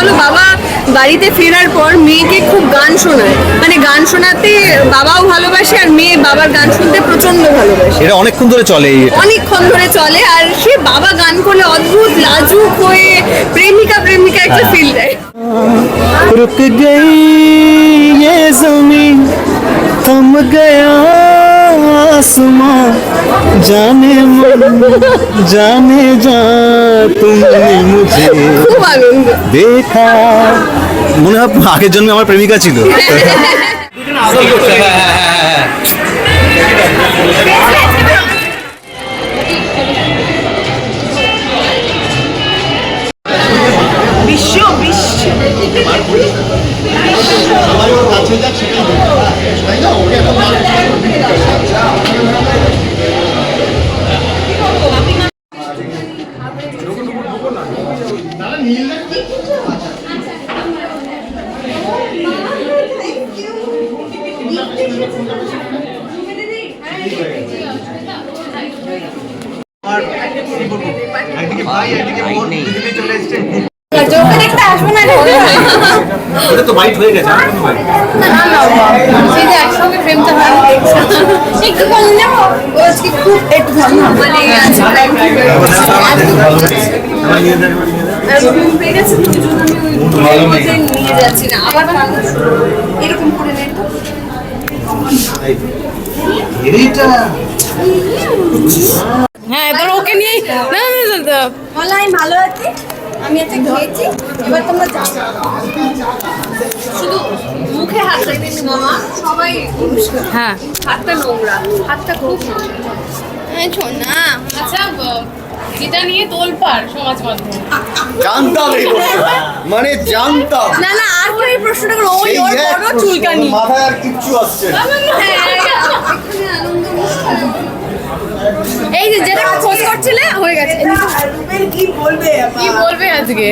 হলো বাবা বাড়িতে ফেরার পর মেয়েকে খুব গান শোনায়, মানে গান শোনাতে বাবাও ভালোবাসে আর মেয়ে বাবার গান শুনতে প্রচন্ড ভালোবাসে। এটা অনেকক্ষণ ধরে চলে, অনেকক্ষণ ধরে চলে, আর সে বাবা গান করলে অদ্ভুত লাজুক হয়ে প্রেমিকা প্রেমিকা একটা ফিল দেয়। रुक गई ये ज़मीन, थम गया आसमां, जाने मन जाने जा तुमने मुझे খুব আনন্দ। देखा। মনে হয় আগের জন্মে আমার প্রেমিকা ছিল। ওটা তো বাইট হয়ে গেছে, হ্যাঁ এবার ওকে নিয়ে ভালো আছি, আমি একটা খেয়েছি, এবার তোমরা শুধু মুখে হাত রাখবেন মামা, সবাই হ্যাঁ হাতটা নোংরা, হাতটা খুব সোনা। আচ্ছা যেটা নিয়ে তোলপাড় সমাজ মাধ্যমে জানতাম এই প্রশ্নটা, মানে জানতাম। না না আর কেউ এই প্রশ্নটা করো, ওই ওর বড় চুলকানি মাথায় আর কিচ্ছু আসছে না। এই যে যেটা খোঁজ করছিলে হয়ে গেছে। কি বলবে আজকে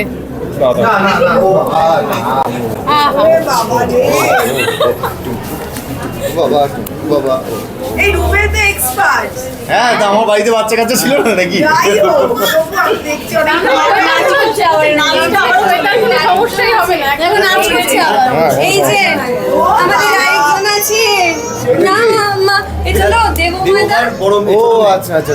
বাবা বাবা এই রুমেতে এক্সপার্ট। হ্যাঁ, তা আমার বাড়িতে বাচ্চা কাচ্চা ছিল না নাকি? দেখছি অনেক সমস্যাই হবে না এখন নাচ করছে আবার। এই যে আমাদের আরেকজন আছে না মা, এটা হলো দেবমাতা। ও আচ্ছা আচ্ছা,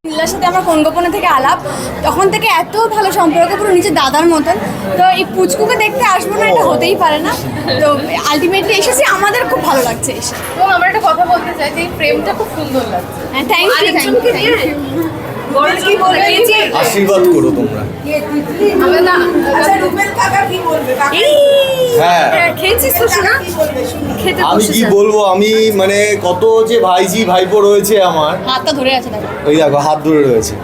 নীলার সাথে আমার কোন গোপনে থেকে আলাপ, তখন থেকে এত ভালো সম্পর্ক, পুরো নিজের দাদার মতন। তো এই পুচকুকে দেখতে আসবো না, এটা হতেই পারে না। তো আলটিমেটলি এসেছি, আমাদের খুব ভালো লাগছে এসে। তো আমরা একটা কথা বলতে চাই যে এই ফ্রেমটা খুব সুন্দর লাগছে। হ্যাঁ থ্যাংক ইউ, থ্যাংক ইউ। কি বলবে? আশীর্বাদ করো তোমরা। আচ্ছা রুবেল কাকা কি বলবে? কাকা হ্যাঁ, খেয়েছিস তো শোনা? কি বলবে শুনি। খেতে আমি কি বলবো, আমি মানে কত যে ভাইজি ভাইপো রয়েছে আমার, হাতটা ধরে আছে দেখো। ওই দেখো হাত ধরে রয়েছে।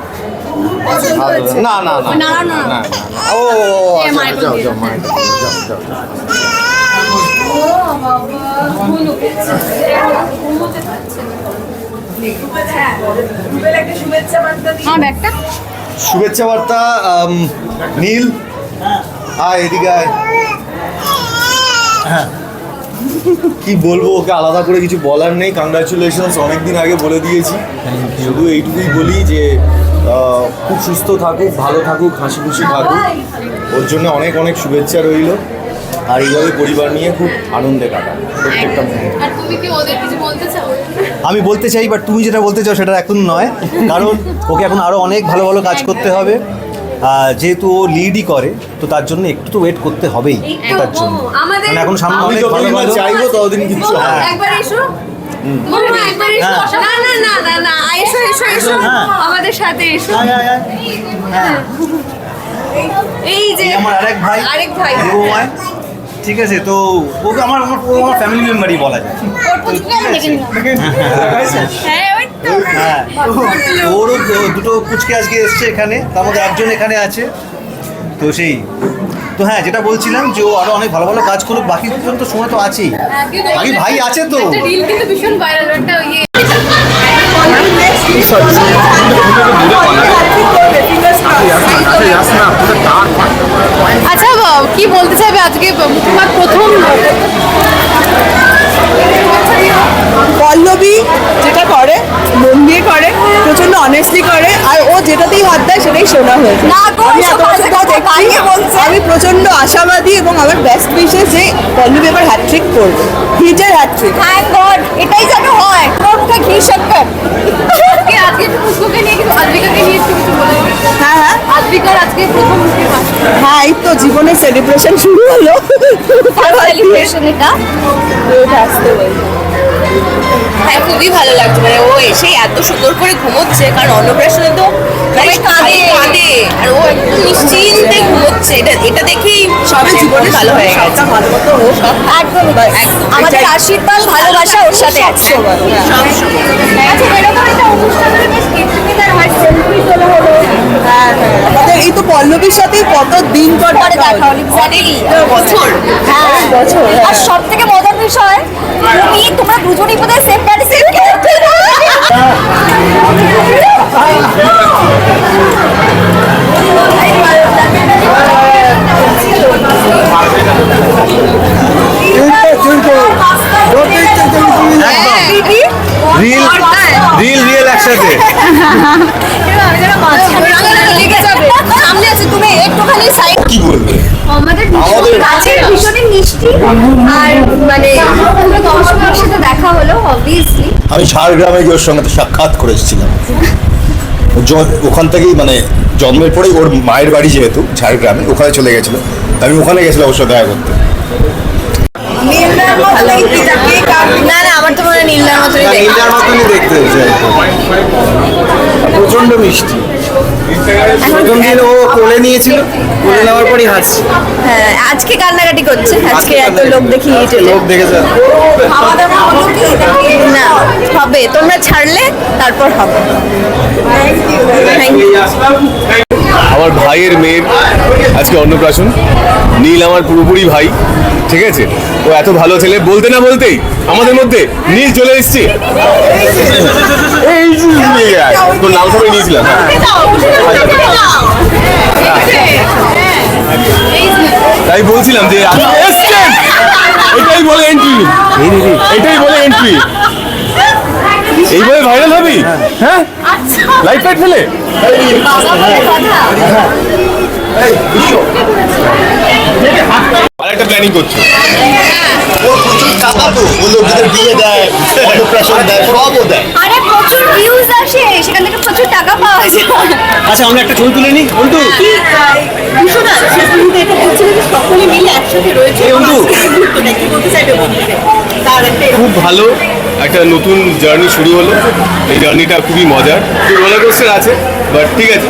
হাত ধরে- না না না না, না, না। ও আচ্ছা, মায়ের যাও কোলে যাও মায়ের কোলে, যাও যাও যাও। রুবেল একটা শুভেচ্ছা বার্তা দিই। আমার ব্যাগটা শুভেচ্ছা বার্তা। নীল আয় এদিকে আয়। কি বলবো, ওকে আলাদা করে কিছু বলার নেই। কংগ্রাচুলেশনস, অনেকদিন আগে বলে দিয়েছি। শুধু এইটুকুই বলি যে খুব সুস্থ থাকুক, ভালো থাকুক, হাসি খুশি থাকুক। ওর জন্য অনেক অনেক শুভেচ্ছা রইল। আর এইভাবে পরিবার নিয়ে খুব আনন্দে কাটান প্রত্যেকটা মুহূর্ত। আর তুমি কি ওদের কিছু বলতে চাও? আমি বলতে চাই, বাট তুমি যেটা বলতে চাও সেটা এখন নয়, কারণ ওকে এখন আরও অনেক ভালো ভালো কাজ করতে হবে। যেহেতু ও লিডই করে, তো তার জন্য একটু তো ওয়েট করতে হবেই তার জন্য। আমাদের মানে এখন সামনে অনেক ভালো ভালো চাইবো, ততদিন কিছু হবে। একবার এসো মামা, একবার এসো। না না না না না, এসো এসো এসো, আমাদের সাথে এসো। এই যে আমার আরেক ভাই, আরেক ভাই। দেবমায়, ঠিক আছে। তো ওকে আমার ফ্যামিলি মেম্বারই বলা যায়। ওর পুচকুকে আমি দেখে নিলাম। হ্যাঁ ওই তো। হ্যাঁ, ওরও দুটো কুচকে আজকে এসছে এখানে, তার মধ্যে একজন এখানে আছে। তো সেই তো হ্যাঁ, যেটা বলছিলাম যে ও আরো অনেক ভালো ভালো কাজ করুক, বাকি তো সময় তো আছেই, বাকি ভাই আছে তো। একটা রিল কিন্তু ভীষণ ভাইরাল, একটা ইয়ে আচ্ছা কি বলতে চাইবে আজকে তোমার প্রথম পল্লবী যেটা করে মন দিয়ে করে, প্রচন্ড অনেস্টলি করে, আর ও যেটাতেই হাত দেয় সেটাই শোনা হয়ে যায়। না গো, আমি সব এত বাজে বছর কথা, বানিয়ে বলছে। আমি প্রচন্ড আশাবাদী এবং আমার বেস্ট উইশেস যে পল্লবী এবার হ্যাট্রিক করবে, হিটের হ্যাট্রিক। থ্যাংক গড, এটাই যেন হয়। তোর মুখে ঘি শক্কর। আজকে একটু পুষ্পকে নিয়ে কিন্তু আদ্রিকাকে নিয়ে একটু কিছু বলে দিন। হ্যাঁ হ্যাঁ আদ্রিকার আজকে প্রথম মুখের ভাষণ। হ্যাঁ, এই তো জীবনের সেলিব্রেশন শুরু হলো। সেলিব্রেশন এটা। আসতে বলবো। হ্যাঁ, খুবই ভালো লাগছে, মানে ও এসে এত সুন্দর করে ঘুমোচ্ছে, কারণ অন্নপ্রাশনে তো সবাই কাঁদে। কাঁদে আর ও একদম নিশ্চিন্তে ঘুমোচ্ছে, এটা দেখেই সবে জীবনে ভালো হয়ে গেছে। সবটা ভালো মতো হোক। একদম আমাদের আশীর্বাদ ভালোবাসা ওর সাথে আছে। আচ্ছা, এরকম একটা অনুষ্ঠানে বেশ get together হয়, selfie তোলা হলো। হ্যাঁ, হ্যাঁ। আমাদের এই তো পল্লবীর সাথে কত দিন পর পরে দেখা দেখা হলো। হলো, exactly। বছর হ্যাঁ। বছর, হ্যাঁ। আর সব থেকে মজার বিষয়, তোমরা দুজনই বোধহয় সেম প্যান্টে সেম রিল একসাথে। সামনে আছে, তুমি একটুখানি সাইড। কি বলবে? আমাদের ভীষণ কাছের, ভীষণই মিষ্টি, আর মানে পুরো দর্শকের সাথে দেখা হলো অবভিয়াসলি। আমি ঝাড়গ্রামে গিয়ে ওর সঙ্গে তো সাক্ষাৎ করে এসেছিলাম। ওখান থেকেই মানে জন্মের পরেই ওর মায়ের বাড়ি যেহেতু ঝাড়গ্রামে, ওখানে চলে গেছিলো। আমি ওখানে গেছিলাম ওর সাথে দেখা করতে। না না, আমার তো মনে হয় নীলদার মতনই দেখতে। নীলদার মতনই দেখতে হয়েছে, প্রচন্ড মিষ্টি। প্রথম দিন ও কোলে নিয়েছিল, কোলে নেওয়ার পরই হাসছে। হ্যাঁ, আজকে কান্নাকাটি করছে, আজকে এত লোক দেখি লোক দেখেছে। না হবে, তোমরা ছাড়লে তারপর হবে। আমার ভাইয়ের মেয়ের আজকে অন্নপ্রাশন। নীল আমার পুরোপুরি ভাই, ঠিক আছে? ও এত ভালো ছেলে, বলতে না বলতেই আমাদের মধ্যে নীল চলে এসছে। এই যে নিয়ে আয়। তোর নাম সবাই নিয়েছিলাম। তাই বলছিলাম যে আপনি এসছেন, এটাই বলে এন্ট্রি, এটাই বলে এন্ট্রি। এই বলে ভাইরাল হবি? হ্যাঁ, লাইট ফাইট ফেলে আরেকটা প্ল্যানিং করছো। ও প্রচুর টাকা তো, ও লোকদের বিয়ে দেয়, অন্নপ্রাশন দেয়, সবও দেয়। আরে প্রচুর ভিউজ আসে, সেখান থেকে প্রচুর টাকা পাওয়া যায়। আচ্ছা আমরা একটা ছবি তুলে নিই বন্ধু। সকলে মিলে একসাথে রয়েছে। কি বলতে চাইবে তার একটা খুব ভালো একটা নতুন জার্নি শুরু হলো। এই জার্নিটা খুবই মজার, একটু রোলার কোস্টার আছে, বাট ঠিক আছে,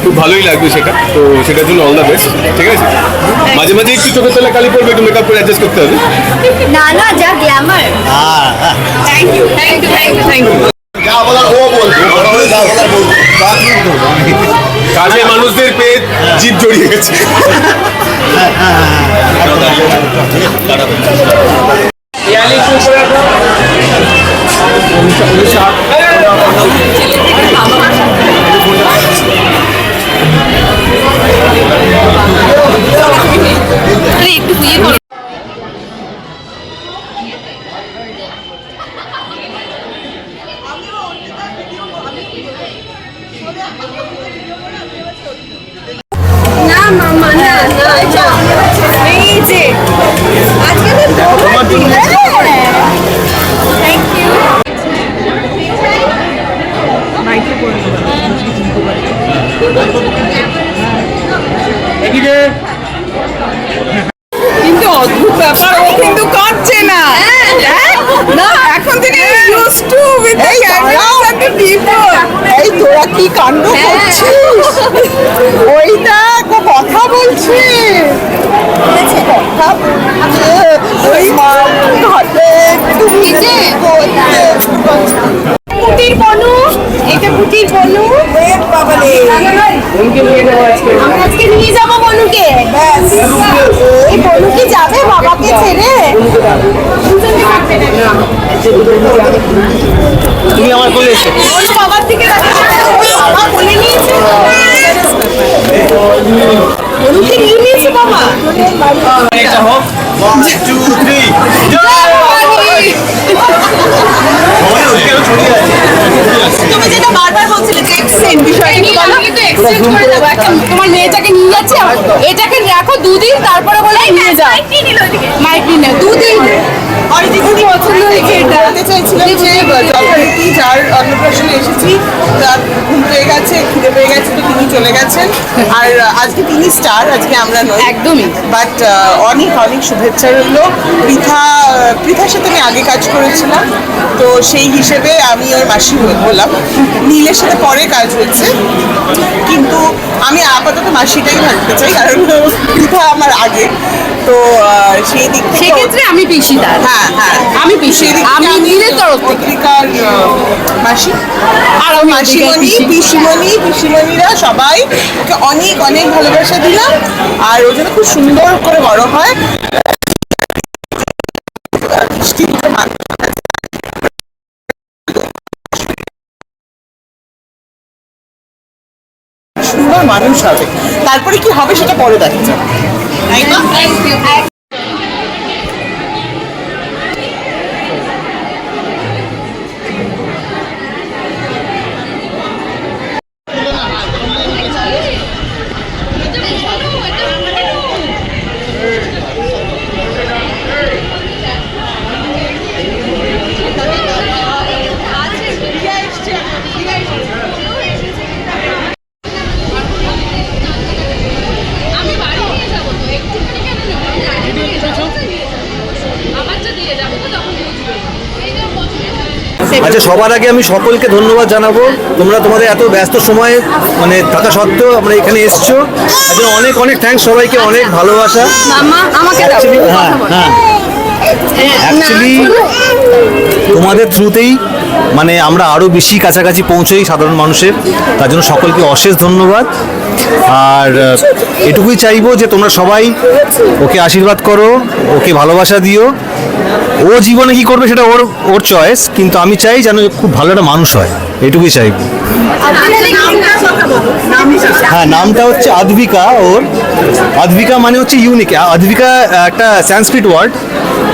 খুব ভালোই লাগবে সেটা। তো সেটার জন্য অল দ্য বেস্ট, ঠিক আছে? মাঝে মাঝে একটু চোখের তলায় কালি পড়বে, একটু মেকআপ করে অ্যাডজাস্ট করতে হবে। না না, যা glamour. Thank you thank you thank you thank you. যা বলার ও বলবে, যা বলার বলবে। তা কিন্তু কাজে মানুষদের পেয়ে জিভ জড়িয়ে গেছে। একটু ইয়ে করে না মামা, না না, এই যে আজকে থ্যাংক ইউ। কিন্তু অদ্ভুত ব্যাপার, ও কিন্তু কাঁদছে না। না, এখন থেকে used to with the cameras and the people. এই তোরা কি কাণ্ড করছিস? ওই দেখ, ও কথা বলছে। কথা বলছে। ওই মা ঘাটে তুমি যে পুটির বনু, এটা পুটির বনু। বাবারে, আমরা আজকে নিয়ে যাবো বনুকে। ব্যাস এই বনু কি যাবে বাবাকে ছেড়ে? তুমি আমার কোলে এসো। ওর বাবার থেকে বাবা বলে নিয়েছে, বনুকে নিয়ে নিয়েছে বাবা। এটা হোক 1 2 3 জয় ভবানী। তুমি যেটা বারবার বলছিলে যে এক্সচেঞ্জ বিষয়টা কি বলো? আমি কিন্তু এক্সচেঞ্জ করে দেবো একটা তোমার মেয়েটাকে নিয়ে যাচ্ছে এটাকে রাখো দুদিন তারপরে বলে নিয়ে যাও মাইক নিয়ে 2 দিন অরিজিৎ পছন্দ হয়েছে এটা বলতে চাইছিলাম যে যথারীতি যার অন্নপ্রাশনে এসেছি তার ঘুম পেয়ে গেছে, খিদে পেয়ে গেছে, তো তিনি চলে গেছেন। আর আজকে তিনি স্টার, আজকে আমরা নই একদমই। বাট অনেক অনেক শুভেচ্ছা রইলো। পৃথার সাথে আমি আগে কাজ করেছিলাম, তো সেই হিসেবে আমি ওর মাসি হলাম। নীলের সাথে পরে কাজ হয়েছে, কিন্তু আমি আপাতত মাসিটাই থাকতে চাই, কারণ পৃথা আমার আগে। তো সেই দিক থেকে সেক্ষেত্রে আমি পিসিদার। হ্যাঁ হ্যাঁ আমি পিসি, আমি নীলের তরফ থেকে। পত্রিকার মাসি আর আমি মাসিমণি, পিসিমণিরা সবাই ওকে অনেক অনেক ভালোবাসা দিলাম। আর ও যেন খুব সুন্দর করে বড় হয়। সুন্দর মানুষ হবে, তারপরে কি হবে সেটা পরে দেখা যাবে, তাই না? আমি বাড়ি নিয়ে যাবো তো একটুখানি কেন নেবো আমি নিয়ে যাবো আমারটা দিয়ে যাবো তো তখন বুঝবে এইটা পছন্দ। আচ্ছা, সবার আগে আমি সকলকে ধন্যবাদ জানাবো। তোমরা তোমাদের এত ব্যস্ত সময়ে মানে থাকা সত্ত্বেও আমরা এখানে এসছো, তার জন্য অনেক অনেক থ্যাঙ্কস সবাইকে, অনেক ভালোবাসা। মামা আমাকে দাও। Actually, হ্যাঁ হ্যাঁ অ্যাকচুয়ালি তোমাদের থ্রুতেই মানে আমরা আরও বেশি কাছাকাছি পৌঁছোই সাধারণ মানুষের, তার জন্য সকলকে অশেষ ধন্যবাদ। আর এটুকুই চাইবো যে তোমরা সবাই ওকে আশীর্বাদ করো, ওকে ভালোবাসা দিও। ও জীবনে কি করবে সেটা ওর ওর চয়েস, কিন্তু আমি চাই যেন খুব ভালো একটা মানুষ হয়, এটুকুই চাইবো। হ্যাঁ, নামটা হচ্ছে আদ্বিকা। ওর আদ্বিকা মানে হচ্ছে ইউনিক। আদ্বিকা একটা সংস্কৃত ওয়ার্ড,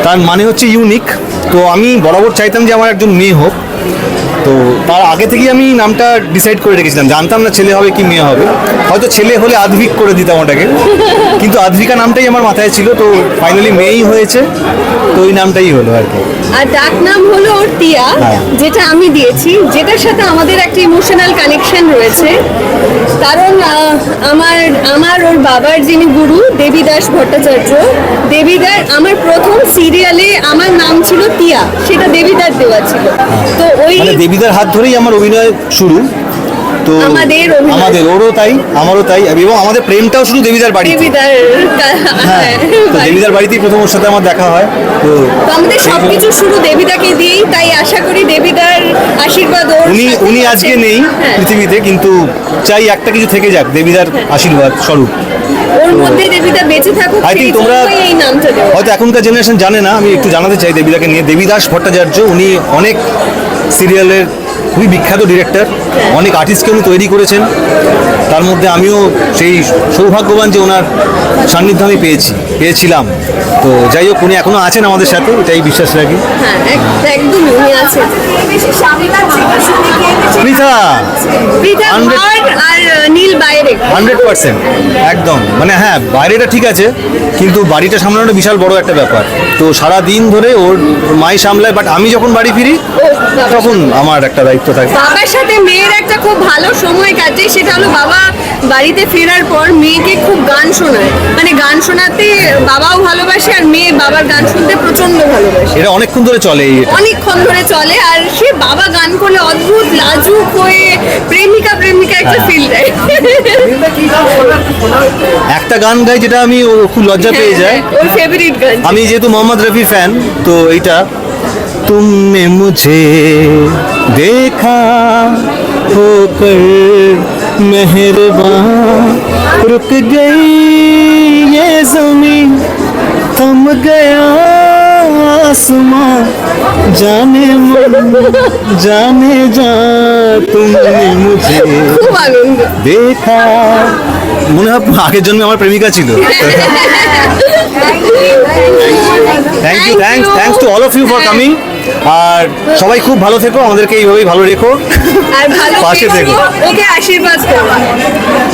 তার মানে হচ্ছে ইউনিক। তো আমি বরাবর চাইতাম যে আমার একজন মেয়ে হোক, তো তার আগে থেকেই আমি নামটা ডিসাইড করে রেখেছিলাম। জানতাম না ছেলে হবে কি মেয়ে হবে, হয়তো ছেলে হলে আদ্বিক করে দিতাম ওটাকে, কিন্তু আদ্বিকা নামটাই আমার মাথায় ছিল। তো ফাইনালি মেয়েই হয়েছে, তো ওই নামটাই হলো আর কি। আর ডাক নাম হলো ওর টিয়া, যেটা আমি দিয়েছি, যেটার সাথে আমাদের একটা ইমোশনাল কানেকশন রয়েছে। কারণ আমার ওর বাবার যিনি গুরু দেবীদাস ভট্টাচার্য, দেবীদার আমার প্রথম সিরিয়ালে আমার নাম ছিল টিয়া, সেটা দেবীদার দেওয়া ছিল। তো ওই মানে দেবীদার হাত ধরেই আমার অভিনয় শুরু। তো আমাদের ওরও তাই, আমারও তাই, এবং আমাদের প্রেমটাও শুধু দেবীদার বাড়ি। দেবীদার হ্যাঁ, তো দেবীদার বাড়িতেই প্রথম ওর সাথে আমার দেখা হয়। তো আমাদের সবকিছু শুরু দেবীদাকে দিয়েই, তাই আশা করি দেবীদার আশীর্বাদ ওর সাথে উনি আছে। আজকে নেই হ্যাঁ। পৃথিবীতে, কিন্তু চাই একটা কিছু থেকে যাক, দেবীদার আশীর্বাদ স্বরূপ। ওর মধ্যে দেবীদা বেঁচে থাকুক, I think সেই তোমরা জন্যই এই নামটা দেওয়া। হয়তো এখনকার জেনারেশন জানে না, আমি একটু জানাতে চাই দেবীদাকে নিয়ে। দেবীদাস ভট্টাচার্য উনি অনেক সিরিয়ালের খুবই বিখ্যাত ডিরেক্টর, অনেক আর্টিস্টকে উনি তৈরি করেছেন। তার মধ্যে আমিও সেই সৌভাগ্যবান যে ওনার সান্নিধ্য আমি পেয়েছিলাম। তো যাই হোক, উনি এখনো আছেন আমাদের সাথে, এটাই বিশ্বাস রাখি। হ্যাঁ, একদমই উনি আছে। পৃথা পৃথা 100 আর নীল বাইরে 100% একদম। মানে হ্যাঁ, বাইরেটা ঠিক আছে, কিন্তু বাড়িটা সামলানোটা বিশাল বড় একটা ব্যাপার। তো সারা দিন ধরে ওর মাই সামলায়, বাট আমি যখন বাড়ি ফিরি তখন আমার একটা দায়িত্ব থাকে। বাবার সাথে মেয়ের একটা খুব ভালো সময় কাটে, সেটা হলো বাবা বাড়িতে ফেরার পর মেয়েকে খুব গান শোনায়। মানে গান শোনাতে বাবাও ভালোবাসে, আর মেয়ে বাবার গান শুনতে প্রচন্ড ভালোবাসে। এটা অনেকক্ষণ ধরে চলে এটা। অনেকক্ষণ ধরে চলে, আর সে বাবা গান করলে অদ্ভুত লাজুক হয়ে প্রেমিকা একটা ফিল দেয়। একটা গান গাই যেটা আমি ও খুব লজ্জা পেয়ে যায়। ওর ফেভারিট গান। আমি যেহেতু মোহাম্মদ রফির ফ্যান, তো এইটা तुमने मुझे देखा होकर मेहरबान, रुक गई ये ज़मीन, थम गया आसमां, जाने मन जाने जा तुमने मुझे খুব আনন্দ। দেখা। মনে হয় আগের জন্মে আমার প্রেমিকা ছিল। Thanks to all of you for coming. আর সবাই খুব ভালো থেকো, আমাদেরকে এইভাবেই ভালো রেখো, আর ভালো পাশে থেকো। ওকে আশীর্বাদ করো।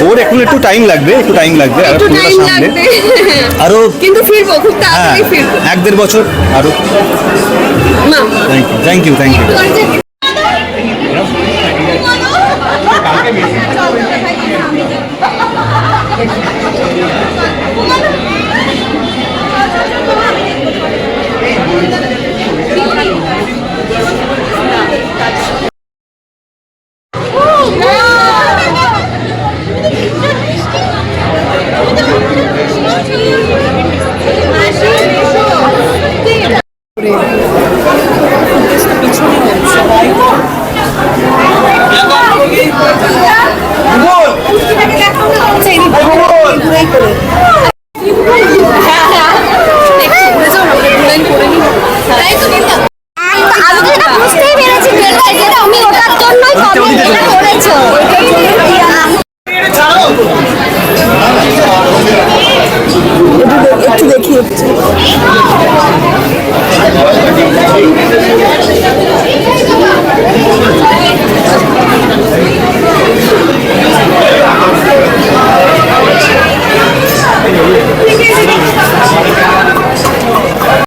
ওর এখন একটু টাইম লাগবে আর একটু পুরোটা টাইম সামনে লাগবে আরো কিন্তু ফিরবো, খুব হ্যাঁ তাড়াতাড়ি ফিরবো। 1-1.5 বছর আরো। মা থ্যাংক ইউ বুঝতেই পেরেছি যেটা আমি ওটার জন্যই করেছো। একটু দেখি